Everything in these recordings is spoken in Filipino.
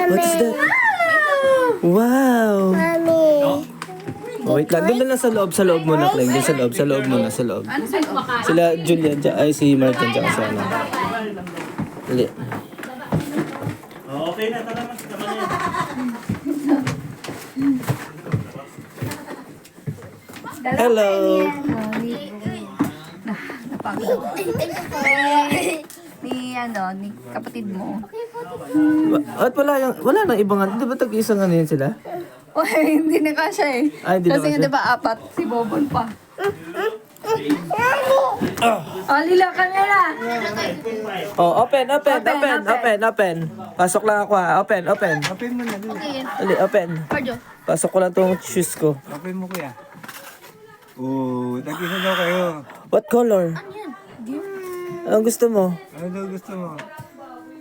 What's that? Wow! Mommy. Oh, wait lang. Doon na lang sa loob muna, Clang. Doon sa loob muna, sa loob. Sila Julian, ay si Martin, tsaka sa ano. Dali. Okay na, tara mas. Tama na yan. Hello! Ni kapatid mo. At wala nang ibang ano. Di ba tag-isang ano yun sila? Uy, hindi na kasya eh. Ay, hindi na Kasi kasya. di ba apat, si Bobon pa. Oh, Lila, kanila. Oh, open. Pasok lang ako ha. Open. Open mo na. Dali, open. Pasok ko lang tong shoes ko. Open mo kuya. Oh, tag-isa daw kayo. What color? Anong gusto mo? Ano daw gusto mo?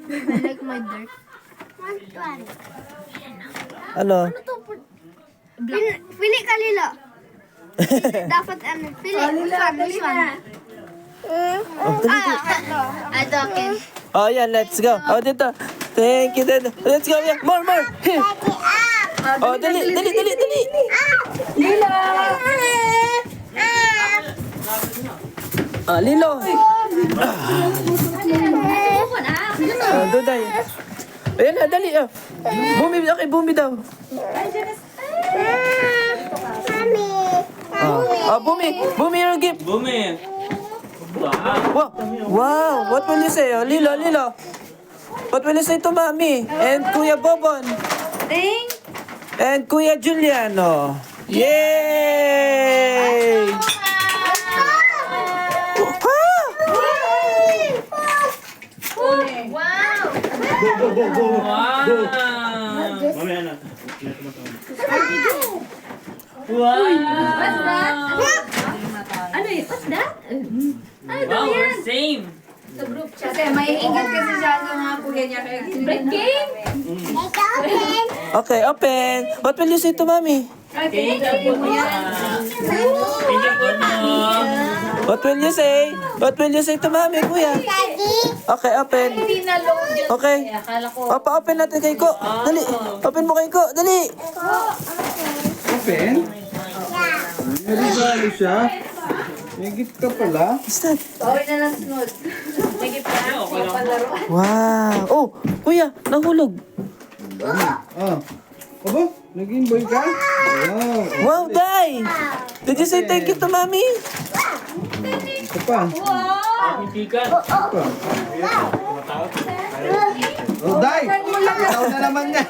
I like my dirt. Ano? Pili ka, Lila. Dapat ano, pili. This one. Oh, dali. Ito, okay. Oh, yan. Let's go. Oh, dito. Thank you, Dad. Let's go. Yeah. More. Here. Oh, dali. Lila! Ah, Lilo. Oh, Duday. Ayan na, dali. Oh. Bumi daw. Oh, Bumi your gift. Bumi. Wow. What will you say? Oh, Lilo. What will you say to Mami? And Kuya Bobon? And Kuya Juliano. Yay! Mamaya na. Wow, we're same. Kasi may ingat kasi siya sa mga kuya niya. Break game? Okay, open. What will you say to Mami? Thank you po. What will you say? What will you say to Mami, Kuya? Okay, open. Hindi na load yun. Okay. Open natin kay Ko. Dali. Open mo kay Ko. Dali. Open? Nalibalo siya? May gift ka pala? What's that? Bawin na lang sunod. Wow. Oh, Kuya, nahulog. Oh. Aba, naging boy ka? Wow. Wow, Day. Did you say thank you to Mami? Ito pa. Pipikan. Oh, Day! Ikaw na naman niya.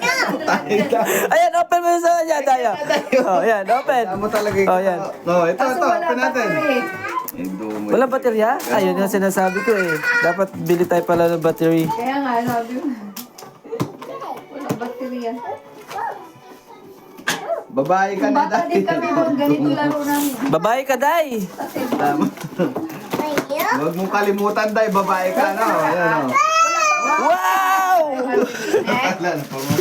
Ayan, open mo sa kanya, Day. Oh, ayan, open. Alam mo talaga yung... Oh, yan. Oh, ito. Open natin. Wala baterya? Ayun yung sinasabi ko eh. Dapat bili tayo pala ng battery. Kaya nga, sabi mo. Wala baterya. Babae ka na, Bata Day. din kami mga ganito laro namin. Babae ka, Day. Tama. Huwag mong kalimutan, Day. Babae ka, no? Ayan, oh. Wow! Wala na pa mo.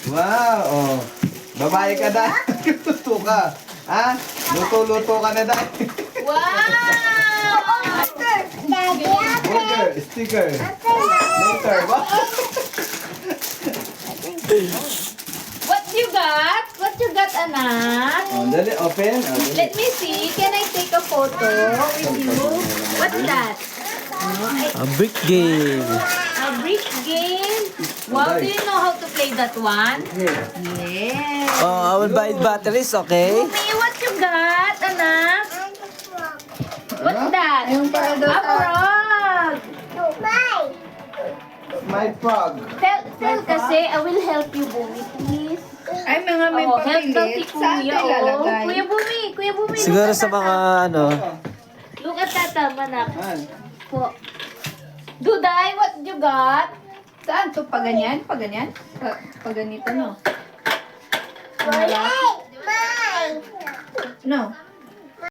Wow, oh. Babae ka, Day. Luto ka. Ha? Luto ka na, Day. Burger, sticker. Later, ba? What you got, anak? Oh, dali, open. Oh, dali. Let me see. Can I take a photo with you? What's that? A brick game. A brick game? Wow, do you know how to play that one? Yes. Oh, I will buy batteries, okay? Bumi, what you got, anak? What's that? Yung para daw A sa... frog. My frog. Tell kasi, I will help you, Bumi, please. Ay, mga may Oh, help daw si papilit. Saan Kuya, ito oh. ilalagay? Kuya Bumi, Siguro look at sa mga ano. Look at that, manak. An? Po. Duday, what you got? Saan to? Pa ganyan? Pa ganyan? Pa ganito, no? No.